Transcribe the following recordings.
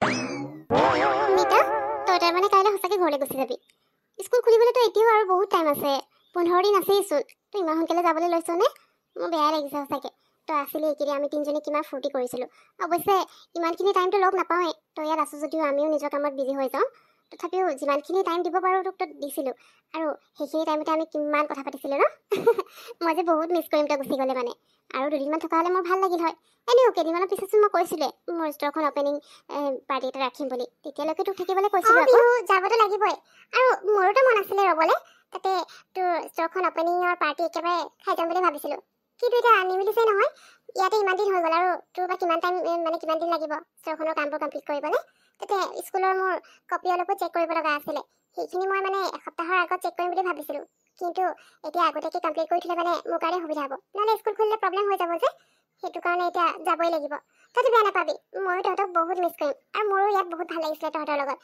নিতা তই তাৰমানে কাইলৈ সঁচাকৈ ঘৰলৈ গুচি যাবি। স্কুল খুলিবলৈতো এতিয়াও আৰু বহুত টাইম আছে, 15 দিন আছেইচোন। তই ইমান সোনকালে যাবলৈ লৈছনে? মোৰ বেয়া লাগিছে সঁচাকৈ। তই আছিলি এইকেইদিন আমি তিনিজনী কিমান ফূৰ্তি কৰিছিলোঁ। অৱশ্যে ইমানখিনি টাইমটো লগ নাপাওঁৱেই, তই ইয়াত আছোঁ যদিও আমিও নিজৰ কামত বিজি হৈ যাওঁ। তথাপিও যিমানখিনি টাইম দিব পাৰোঁ তোক তই দিছিলোঁ, আৰু সেইখিনি টাইমতে আমি কিমান কথা পাতিছিলোঁ ন। মই যে বহুত মিছ কৰিম তই গুচি গ'লে মানে। আৰু দুদিনমান থকা হ'লে মোৰ ভাল লাগিল হয়। এনেও কেইদিনমানৰ পিছতচোন মই কৈছিলোঁ মোৰ ষ্ট'ৰখন অপেনিং পাৰ্টি এটা ৰাখিম বুলি। তেতিয়ালৈকে তোক থাকিবলৈ কৈছিলোঁ। যাবতো লাগিবই, আৰু মোৰোতো মন আছিলে ৰ'বলৈ। তাতে তোৰ ষ্ট'ৰখন অপেনিঙৰ পাৰ্টি একেবাৰে খাই যাম বুলি ভাবিছিলোঁ। কিন্তু এতিয়া নিমিলিছে নহয়। ইয়াতে ইমান দিন হৈ গ'ল, আৰু তোৰ বা কিমান টাইম কিমান দিন লাগিব ষ্ট'ৰখনৰ কামবোৰ কমপ্লিট কৰিবলৈ। তাতে স্কুলৰ মোৰ কপি অলপো চেক কৰিব লগা আছিলে। সেইখিনি মই এসপ্তাহৰ আগত চেক কৰিম বুলি ভাবিছিলোঁ। কিন্তু এতিয়া আগতীয়াকৈ কমপ্লিট কৰি থ'লে মোৰ কাৰণে সুবিধা হ'ব, নহ'লে স্কুল খুলিলে প্ৰব্লেম হৈ যাব যে। সেইটো কাৰণে এতিয়া যাবই লাগিব। তইতো বেয়া নাপাবি, ময়ো তহঁতক বহুত মিছ কৰিম, আৰু মোৰো ইয়াত বহুত ভাল লাগিছিলে তহঁতৰ লগত।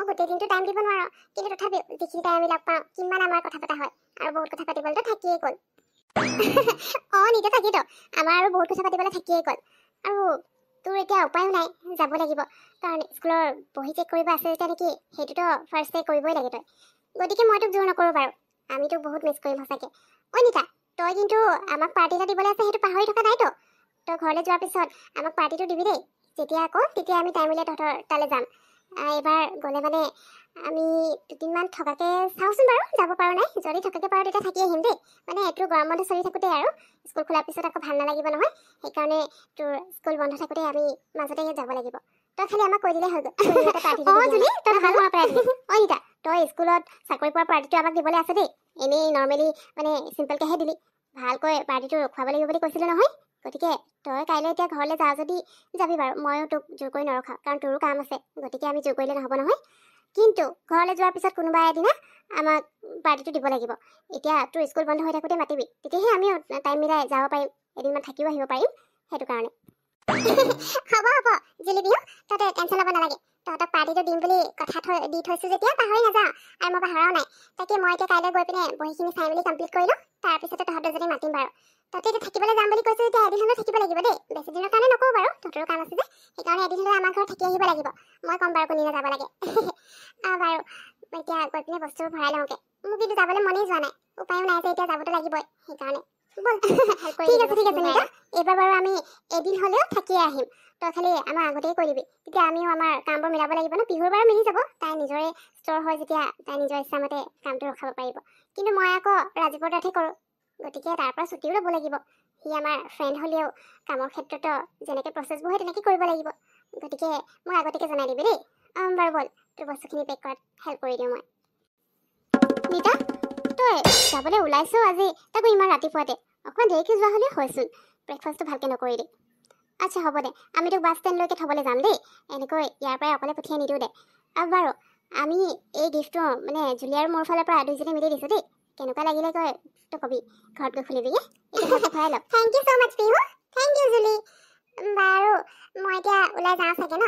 গোটেই দিনটো টাইম দিব নোৱাৰোঁ, কিন্তু তথাপিও যিখিনি টাইম আমি লগ পাওঁ কিমান আমাৰ কথা পতা হয়, আৰু বহুত কথা পাতিবলৈতো থাকিয়েই গ'ল। নিতা থাকিতো আমাৰ আৰু বহুত কথা পাতিবলৈ থাকিয়েই গ'ল। আৰু তোৰ এতিয়া উপায়ো নাই, যাব লাগিব। কাৰণ স্কুলৰ বহি চেক কৰিব আছে যেতিয়া নেকি, সেইটোতো ফাৰ্ষ্টে কৰিবই লাগে তই। গতিকে মই তোক জোৰ নকৰোঁ বাৰু, আমি তোক বহুত মিছ কৰিম সঁচাকৈ। নিতা তই কিন্তু আমাক পাৰ্টি এটা দিবলৈ আছে, সেইটো পাহৰি থকা নাইতো। তই ঘৰলৈ যোৱাৰ পিছত আমাক পাৰ্টিটো দিবি দেই। যেতিয়া আকৌ তেতিয়া আমি টাইম উলিয়াই তহঁতৰ তালৈ যাম। এইবাৰ গ'লে আমি দুদিনমান থকাকৈ চাওঁচোন বাৰু, যাব পাৰোঁ নাই। যদি থকাকৈ পাৰোঁ তেতিয়া থাকি আহিম দেই। এইটো গৰম বন্ধ চলি থাকোঁতে আৰু স্কুল খোলাৰ পিছত আকৌ ভাল নালাগিব নহয়। সেইকাৰণে তোৰ স্কুল বন্ধ থাকোঁতে আমি মাজতে ইয়াত যাব লাগিব। তই খালি আমাক কৈ দিলেই হৈ গ'ল। জুলি তই ভাল হোৱাৰ পৰাই দিবি। নিতা তই স্কুলত চাকৰি পোৱাৰ পাৰ্টিটো আমাক দিবলৈ আছে দেই। এনেই নৰ্মেলি চিম্পলকৈহে দিলি। ভালকৈ পাৰ্টিটো ৰখুৱাব লাগিব বুলি কৈছিলে নহয়। গতিকে তই কাইলৈ এতিয়া ঘৰলৈ যাওঁ যদি যাবি বাৰু, ময়ো তোক জোৰ কৰি নৰখাওঁ, কাৰণ তোৰো কাম আছে। গতিকে আমি জোৰ কৰিলে নহ'ব নহয়। কিন্তু ঘৰলৈ যোৱাৰ পিছত কোনোবা এদিনা আমাক পাৰ্টিটো দিব লাগিব। এতিয়া তোৰ স্কুল বন্ধ হৈ থাকোঁতে মাতিবি, তেতিয়াহে আমিও টাইম মিলাই যাব পাৰিম, এদিনমান থাকিও আহিব পাৰিম। সেইটো কাৰণে হ'ব জুলি বিহু, তহঁতে টেনশ্যন ল'ব নালাগে। তহঁতক পাৰ্টিটো দিম বুলি কথা দি থৈছোঁ যেতিয়া পাহৰি নাযাওঁ, আৰু মই পাহৰাও নাই। তাকে মই এতিয়া কাইলৈ গৈ পিনে বহিখিনি চাই মেলি কমপ্লিট কৰি লওঁ, তাৰপিছতে তহঁতে যদি মাতিম বাৰু। তহঁতে এতিয়া থাকিবলৈ যাম বুলি কৈছোঁ যেতিয়া এদিন হ'লেও থাকিব লাগিব দেই। বেছি দিনৰ কাৰণে নকওঁ বাৰু, তহঁতৰো কাম আছে যে। সেইকাৰণে এদিন হ'লেও আমাৰ ঘৰত থাকি আহিব লাগিব। মই ক'ম বাৰু কোনদিনা যাব লাগে। বাৰু এতিয়া গৈ পিনে বস্তুবোৰ ভৰাই লওঁগৈ। মোৰ কিন্তু যাবলৈ মনেই যোৱা নাই, উপায়ো নাই যে এতিয়া যাবতো লাগিবই। সেইকাৰণে ব'ল। ঠিক আছে নিতা, এইবাৰ বাৰু আমি এদিন হ'লেও থাকিয়ে আহিম। তই খালি আমাৰ আগতেই কৈ দিবি, তেতিয়া আমিও আমাৰ কামবোৰ মিলাব লাগিব ন। বিহুৰ বাৰু মিলি যাব, তাই নিজৰে ষ্ট'ৰ হয় যেতিয়া তাই নিজৰ ইচ্ছামতে কামটো ৰখাব পাৰিব। কিন্তু মই আকৌ ৰাজীৱৰ তাতহে কৰোঁ, গতিকে তাৰ পৰা ছুটিও ল'ব লাগিব। সি আমাৰ ফ্ৰেণ্ড হ'লেও কামৰ ক্ষেত্ৰতো যেনেকৈ প্ৰচেছবোৰ হয় তেনেকৈ কৰিব লাগিব। গতিকে মই আগতীয়াকৈ জনাই দিবি দেই। বাৰু ব'ল, তোৰ বস্তুখিনি পেক কৰাত হেল্প কৰি দিওঁ মই। নিতা তই যাবলৈ ওলাইছ আজি, তাকো ইমান ৰাতিপুৱাতে। অকণমান দেৰিকৈ যোৱা হ'লেও হয়চোন, ব্ৰেকফাষ্টটো ভালকৈ নকৰিলি। আচ্ছা হ'ব দে, আমি তোক বাছ ষ্টেণ্ডলৈকে থ'বলৈ যাম দেই। এনেকৈ ইয়াৰ পৰাই অকলে পঠিয়াই নিদিওঁ দে। বাৰু আমি এই গিফ্টটো জুলি আৰু মোৰ ফালৰ পৰা দুইজনে মিলি দিছোঁ দেই। কেনেকুৱা লাগিলে তই কবি, ঘৰত গৈ খুলিবিগৈ। এইটো ভালকৈ ভৰাই ল। Thank you so' much Pihu. Thank you Juli. বাৰু মই এতিয়া ওলাই যাওঁ চাগে ন।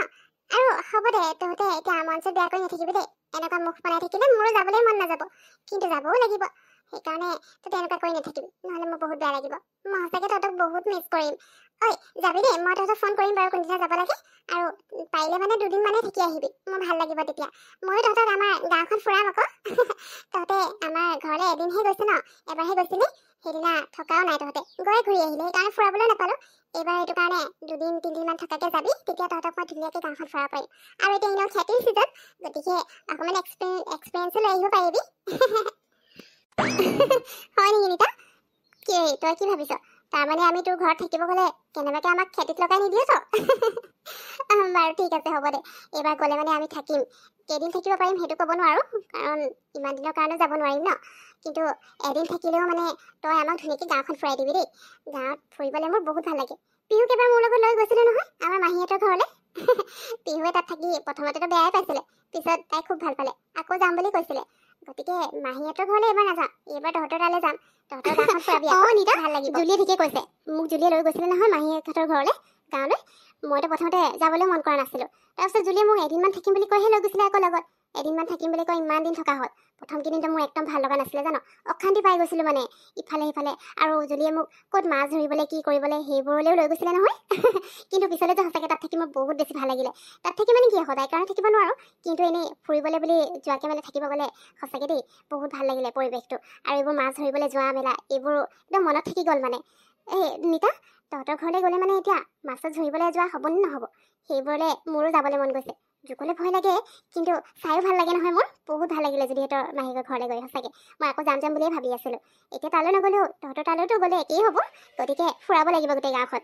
আৰু হ'ব দে, তহঁতে এতিয়া মন চন বেয়া কৰি নাথাকিবি দেই। এনেকুৱা মুখ বনাই থাকিলে মোৰো যাবলৈ মন নাযাব, কিন্তু যাবও লাগিব। সেইকাৰণে তই এনেকুৱা কৰি নাথাকিবি, নহ'লে মোৰ বহুত বেয়া লাগিব। মই সঁচাকৈ তহঁতক বহুত মিছ কৰিম। যাবি দেই, মই তহঁতক ফোন কৰিম বাৰু কোনদিনা যাব লাগে। আৰু পাৰিলে দুদিনমানে থাকি আহিবি, মোৰ ভাল লাগিব তেতিয়া। ময়ো তহঁতক আমাৰ গাঁওখন ফুৰাম আকৌ। তহঁতে আমাৰ ঘৰলৈ এদিনহে গৈছে ন, এবাৰহে গৈছিলি। সেইদিনা থকাও নাই, তহঁতে গৈ ঘূৰি আহিলি। সেইকাৰণে ফুৰাবলৈ নাপালোঁ। এইবাৰ সেইটো কাৰণে 2-3 দিনমান থকাকৈ যাবি, তেতিয়া তহঁতক মই ধুনীয়াকৈ গাঁওখন ফুৰাব পাৰিম। আৰু এতিয়া এনেও খেতিৰ ছিজন, গতিকে অকণমান এক্সপিৰিয়েঞ্চো লৈ আহিব পাৰিবি। হয় নেকি নিতা? তই কি ভাবিছ? তাৰমানে আমি তোৰ ঘৰত থাকিব গ'লে কেনেবাকৈ আমাক খেতিত লগাই নিদিয়েতো? বাৰু ঠিক আছে, হ'ব দে। এইবাৰ গ'লে আমি থাকিম। কেইদিন থাকিব পাৰিম সেইটো ক'ব নোৱাৰোঁ, কাৰণ ইমান দিনৰ কাৰণে যাব নোৱাৰিম ন। কিন্তু এদিন থাকিলেও তই আমাক ধুনীয়াকৈ গাঁওখন ফুৰাই দিবি দেই। গাঁৱত ফুৰিবলৈ মোৰ বহুত ভাল লাগে। পিহুক এবাৰ মোৰ লগত লৈ গৈছিলোঁ নহয় আমাৰ মাহীহঁতৰ ঘৰলৈ। পিহুৱে তাত থাকি প্ৰথমতেতো বেয়াই পাইছিলে, পিছত তাই খুব ভাল পালে, আকৌ যাম বুলি কৈছিলে। গতিকে মাহীহঁতৰ ঘৰলৈ এইবাৰ নাযাওঁ, এইবাৰ তহঁতৰ তালৈ যাম। তহঁতৰ গাঁওখন ফুৰাবি। নিতা ভাল লাগিব। জুলিয়ে ঠিকে কৈছে, মোক জুলিয়ে লৈ গৈছিলে নহয় মাহীহঁতৰ ঘৰলৈ। গাঁৱলৈ মইতো প্ৰথমতে যাবলৈ মন কৰা নাছিলোঁ তাৰপিছত জুলিয়ে মোক এদিনমান থাকিম বুলি কৈহে লৈ গৈছিলে আকৌ লগত এদিনমান থাকিম বুলি কৈ ইমান দিন থকা হ'ল প্ৰথম কেইদিনটো মোৰ একদম ভাল লগা নাছিলে জানো অশান্তি পাই গৈছিলোঁ মানে ইফালে সিফালে আৰু জুলিয়ে মোক ক'ত মাছ ধৰিবলৈ কি কৰিবলৈ সেইবোৰলৈও লৈ গৈছিলে নহয় কিন্তু পিছলৈ যে সঁচাকৈ তাত থাকি মোৰ বহুত বেছি ভাল লাগিলে তাত থাকি মানে কি সদায় কাৰণে থাকিব নোৱাৰোঁ কিন্তু এনেই ফুৰিবলৈ বুলি যোৱাকৈ মানে থাকিব গ'লে সঁচাকৈ দেই বহুত ভাল লাগিলে পৰিৱেশটো আৰু এইবোৰ মাছ ধৰিবলৈ যোৱা মেলা এইবোৰ একদম মনত থাকি গ'ল মানে এই নিতা তহঁতৰ ঘৰলৈ গ'লে মানে এতিয়া মাছ ধৰিবলৈ যোৱা হ'বনে নহ'ব সেইবোৰলৈ মোৰো যাবলৈ মন গৈছে জোকলে ভয় লাগে কিন্তু চায়ো ভাল লাগে নহয় মোৰ বহুত ভাল লাগিলে যদি সিহঁতৰ মাহীকৰ ঘৰলৈ গৈ সঁচাকৈ মই আকৌ যাম বুলিয়ে ভাবি আছিলোঁ এতিয়া তালৈ নগ'লেও তহঁতৰ তালৈতো গ'লে একেই হ'ব গতিকে ফুৰাব লাগিব গোটেই গাঁওখন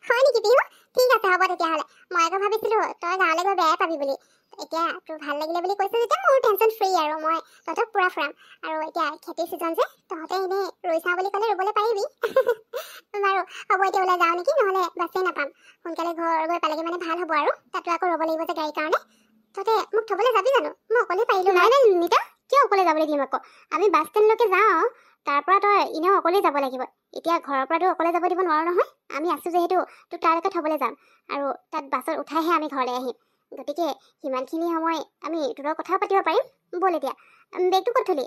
হয় নেকি বিহু ঠিক আছে হ'ব তেতিয়াহ'লে মই আকৌ ভাবিছিলোঁ তই গাঁৱলৈ গৈ বেয়াই পাবি বুলি এতিয়া তোৰ ভাল লাগিলে বুলি কৈছে যেতিয়া মোৰ টেনশ্যন ফ্ৰী আৰু মই তহঁতক পূৰা ফুৰাম আৰু এতিয়া খেতিৰ ছিজন যে তহঁতে এনেই ৰৈ চাওঁ বুলি ক'লে ৰুবলৈ পাৰিবি বাৰু হ'ব এতিয়া ওলাই যাওঁ নেকি নহ'লে বাছেই নাপাম সোনকালে ঘৰ গৈ পালেগে মানে ভাল হ'ব আৰু তাতো আকৌ ৰ'ব লাগিব যে গাড়ীৰ কাৰণে তহঁতে মোক থ'বলৈ যাবি জানো মই অকলে পাৰিলোঁ নাই নাই নিতা কিয় অকলে যাবলৈ দিম আকৌ আমি বাছ ষ্টেণ্ডলৈকে যাওঁ তাৰ পৰা তই এনেও অকলেই যাব লাগিব এতিয়া ঘৰৰ পৰাতো অকলে যাব দিব নোৱাৰো নহয় আমি আছোঁ যিহেতু তোক তালৈকে থ'বলৈ যাম আৰু তাত বাছত উঠাইহে আমি ঘৰলৈ আহিম গতিকে সিমানখিনি সময় আমি তোৰ কথাও পাতিব পাৰিম ব'ল এতিয়া বেগটো ক'ত থলি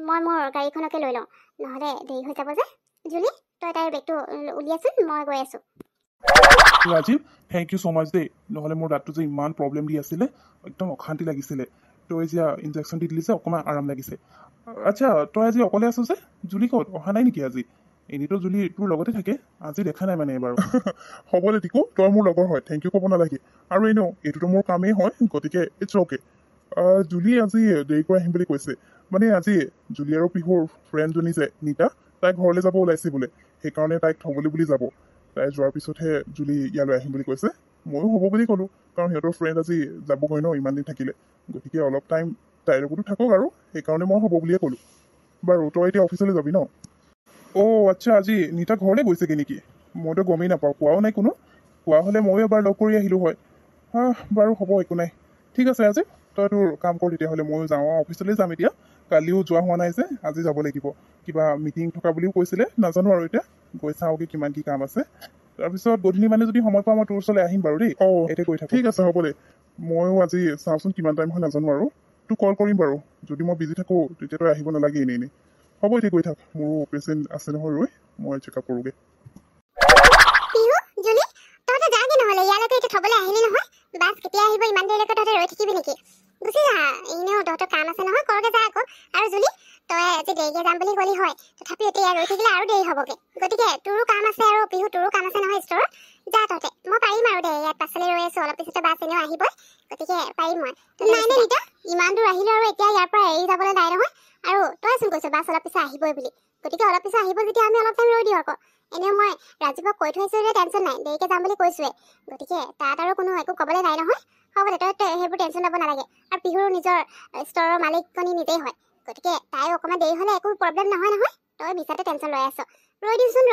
মই মোৰ গাড়ীখনকে লৈ লওঁ নহ'লে দেৰি হৈ যাব যে জুলি তই তাইৰ বেগটো উলিয়াচোন মই গৈ আছোঁ ৰাজীৱ থেংক ইউ ছ' মাছ দেই নহ'লে মোৰ দাঁতটো যে ইমান প্ৰব্লেম দি আছিলে একদম অশান্তি লাগিছিলে তই এতিয়া ইনজেকশ্যন দি দিলি যে অকণমান আৰাম লাগিছে আচ্ছা তই আজি অকলে আছ যে জুলি ক'ত অহা নাই নেকি আজি এনেইতো জুলি তোৰ লগতে থাকে আজি দেখা নাই মানে এবাৰ হ'ব দে টিকু তই মোৰ লগৰ হয় থেংক ইউ ক'ব নালাগে আৰু এনেও এইটোতো মোৰ কামেই হয় গতিকে ইটছ অ'কে জুলি আজি দেৰিকৈ আহিম বুলি কৈছে মানে আজি জুলি আৰু পিহুৰ ফ্ৰেণ্ডজনী যে নিতা তাই ঘৰলৈ যাব ওলাইছে বোলে সেইকাৰণে তাইক থ'বলৈ বুলি যাব তাই যোৱাৰ পিছতহে জুলি ইয়ালৈ আহিম বুলি কৈছে ময়ো হ'ব বুলি ক'লোঁ কাৰণ সিহঁতৰ ফ্ৰেণ্ড আজি যাবগৈ ন ইমান দিন থাকিলে গতিকে অলপ টাইম তাইৰ লগতো থাকক আৰু সেইকাৰণে মই হ'ব বুলিয়ে ক'লোঁ বাৰু তই এতিয়া অফিচলৈ যাবি ন অ' আচ্ছা আজি নিতা ঘৰলৈ গৈছেগৈ নেকি মইতো গমেই নাপাওঁ কোৱাও নাই কোনো কোৱা হ'লে ময়ো এবাৰ লগ কৰি আহিলোঁ হয় বাৰু হ'ব একো নাই ঠিক আছে আজি তই তোৰ কাম কৰ তেতিয়াহ'লে ময়ো যাওঁ অফিচলৈ যাম এতিয়া কালিও যোৱা হোৱা নাই যে আজি যাব লাগিব কিবা মিটিং থকা বুলিও কৈছিলে নাজানো আৰু এতিয়া গৈ চাওঁগৈ কিমান কি কাম আছে তাৰপিছত গধূলি মানে যদি সময় পাওঁ মই তোৰ ওচৰলৈ আহিম বাৰু দেই এতিয়া কৈ থাক ঠিক আছে হ'ব দে ময়ো আজি চাওঁচোন কিমান টাইম হয় নাজানো আৰু তোক কল কৰিম বাৰু যদি মই বিজি থাকোঁ তেতিয়া তই আহিব নালাগে এনেই হ'ব এতিয়া গৈ থাক মোৰো পেচেণ্ট আছে নহয় ৰৈ মই চেকআপ কৰোঁগৈ জুলি তহঁতে যাগে নহ'লে ইয়ালৈকে এতিয়া থ'বলৈ আহিলি নহয় বাছ কেতিয়া আহিব ইমান দেৰিলৈকে তহঁতে ৰৈ থাকিবি নেকি গুচি যা এনেও তহঁতৰ কাম আছে নহয় কৰকে যা আকৌ আৰু জুলি তই আজি দেৰিকৈ যাম বুলি ক'লি হয় তথাপি এতিয়া ৰৈ থাকিলে আৰু দেৰি হ'বগৈ গতিকে তোৰো কাম আছে আৰু পিহু তোৰো কাম আছে নহয় ষ্ট'ৰত যা তহঁতে মই পাৰিম আৰু দে ইয়াত পাছলৈ ৰৈ আছোঁ অলপ পিছতে বাছ এনেও আহিবই গতিকে পাৰিম মই নাই নাই নিতা ইমান দূৰ আহিলোঁ আৰু এতিয়া ইয়াৰ পৰা এৰি যাবলৈ নাই নহয় আৰু তইচোন কৈছ বাছ অলপ পিছত আহিবই বুলি গতিকে অলপ পিছত আহিব যেতিয়া আমি অলপ টাইম ৰৈ দিওঁ আকৌ এনেও মই ৰাজীৱক কৈ থৈছোঁ যে টেনশ্যন নাই দেৰিকৈ যাম বুলি কৈছোঁৱে গতিকে তাত আৰু কোনো একো ক'বলৈ নাই নহয় হ'ব দে তই সেইবোৰ টেনশ্যন ল'ব নালাগে আৰু পিহুৰ নিজৰ ষ্ট'ৰৰ মালিকজনী নিজেই হয় গতিকে তাইও অকণমান দেৰি হ'লে একো প্ৰব্লেম নহয় তই মিছাতে টেনশ্যন লৈ আছ ৰৈ দিওঁচোন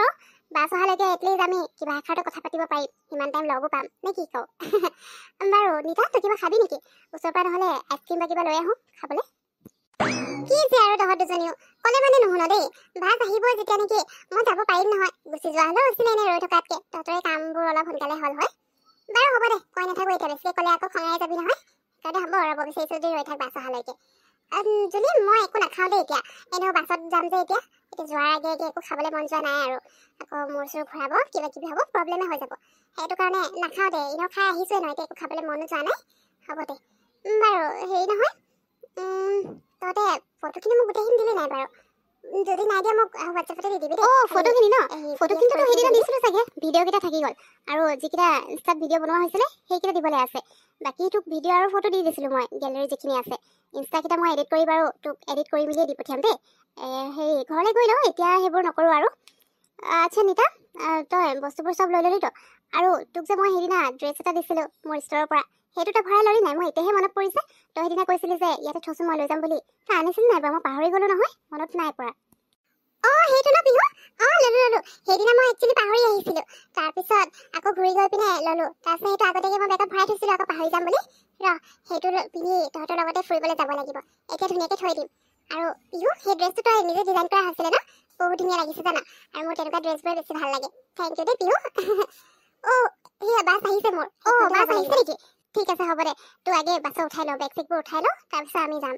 বাছ অহালৈকে এটলিষ্ট আমি কিবা এষাৰটো কথা পাতিব পাৰিম সিমান টাইম লগো পাম নে কি কওঁ বাৰু নিতা তই কিবা খাবি নেকি ওচৰৰ পৰা নহ'লে আইচক্ৰীম বা কিবা লৈ আহোঁ খাবলৈ কি যে আৰু তহঁত দুজনীও ক'লে মানে নুশুন দেই বাছ আহিব যেতিয়া নেকি মই যাব পাৰিম নহয় গুচি যোৱা হ'লেও হৈছিলে এনেই ৰৈ থকাতকৈ তহঁতৰ কামবোৰ অলপ সোনকালে হ'ল হয় বাৰু হ'ব দে কৈ নাথাকোঁ এতিয়া বেছিকৈ ক'লে আকৌ খঙাই যাবি নহয় সেইকাৰণে হ'ব ৰ'ব বিচাৰিছোঁ যদি ৰৈ থাক বাছ অহালৈকে জুলি মই একো নাখাওঁ দেই এতিয়া এনেও বাছত যাম যে এতিয়া যোৱাৰ আগে আগে একো খাবলৈ মন যোৱা নাই আৰু আকৌ মূৰ চুৰ ঘূৰাব কিবা কিবি হ'ব প্ৰব্লেমে হৈ যাব সেইটো কাৰণে নাখাওঁ দে এনেও খাই আহিছোঁৱে নহয় এতিয়া একো খাবলৈ মনো যোৱা নাই হ'ব দে বাৰু হেৰি নহয় তহঁতে ফটোখিনি মোক গোটেইখিনি দিলি নাই বাৰু যদি নাই দিয়া মোক হোৱাটছএপতে দি দিবি ফটোখিনি ন ফটোখিনিতো সেইদিনা দিছিলোঁ চাগে ভিডিঅ'কেইটা থাকি গ'ল আৰু যিকেইটা ইনষ্টাত ভিডিঅ' বনোৱা হৈছিলে সেইকেইটা দিবলৈ আছে বাকী তোক ভিডিঅ' আৰু ফটো দি দিছিলোঁ মই গেলেৰী যিখিনি আছে ইনষ্টাকেইটা মই এডিট কৰি বাৰু তোক এডিট কৰি মেলিয়ে দি পঠিয়াম দেই হেৰি ঘৰলৈ গৈ লওঁ এতিয়া সেইবোৰ নকৰোঁ আৰু আচ্ছা নিতা তই বস্তুবোৰ চব লৈ ল'লিতো আৰু তোক যে মই সেইদিনা ড্ৰেছ এটা দিছিলোঁ মোৰ ষ্ট'ৰৰ পৰা সেইটো তই ভৰাই ল'লি নাই মই এতিয়াহে মনত পৰিছে তই সেইদিনা কৈছিলি যে ইয়াতে থৈছোঁ মই লৈ যাম বুলি তই আনিছিলি নাই বাৰু মই পাহৰি গ'লোঁ নহয় মনত নাই পৰা সেইটো ন পিহু ল'লোঁ সেইদিনা মই একচুৱেলি পাহৰি আহিছিলোঁ তাৰপিছত আকৌ ঘূৰি গৈ পিনে ল'লোঁ তাৰপিছত সেইটো আগতীয়াকৈ মই বেগত ভৰাই থৈছিলোঁ আকৌ পাহৰি যাম বুলি সেইটো পিন্ধি তহঁতৰ লগতে ফুৰিবলৈ যাব লাগিব এতিয়া ধুনীয়াকৈ থৈ দিম আৰু পিহু সেই ড্ৰেছটো তই নিজে ডিজাইন কৰা হৈছিলে ন বহুত ধুনীয়া লাগিছে জানা আৰু মোৰ তেনেকুৱা ড্ৰেছবোৰ বেছি ভাল লাগে থেংক ইউ দেই পিহু অ' সেয়া বাছ আহিছে মোৰ বাছ আহিছে নেকি ঠিক আছে হ'ব দে তই আগে বাছত উঠাই ল বেগ চেগবোৰ উঠাই ল তাৰপিছত আমি যাম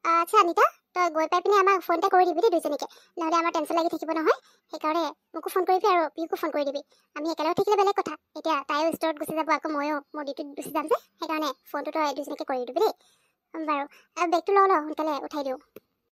আচ্ছা অনিতা তই গৈ পাই পিনে আমাক ফোন এটা কৰি দিবি দেই দুইজনীকে নহ'লে আমাৰ টেনশ্যন লাগি থাকিব নহয় সেইকাৰণে মোকো ফোন কৰিবি আৰু পিহুকো ফোন কৰি দিবি আমি একেলগে থাকিলে বেলেগ কথা এতিয়া তাইও ষ্টৰত গুচি যাব আকৌ ময়ো মোৰ ডিউটিত গুচি যাম যে সেইকাৰণে ফোনটো তই দুইজনীকে কৰি দিবি দেই বাৰু বেগটো ল সোনকালে উঠাই দিওঁ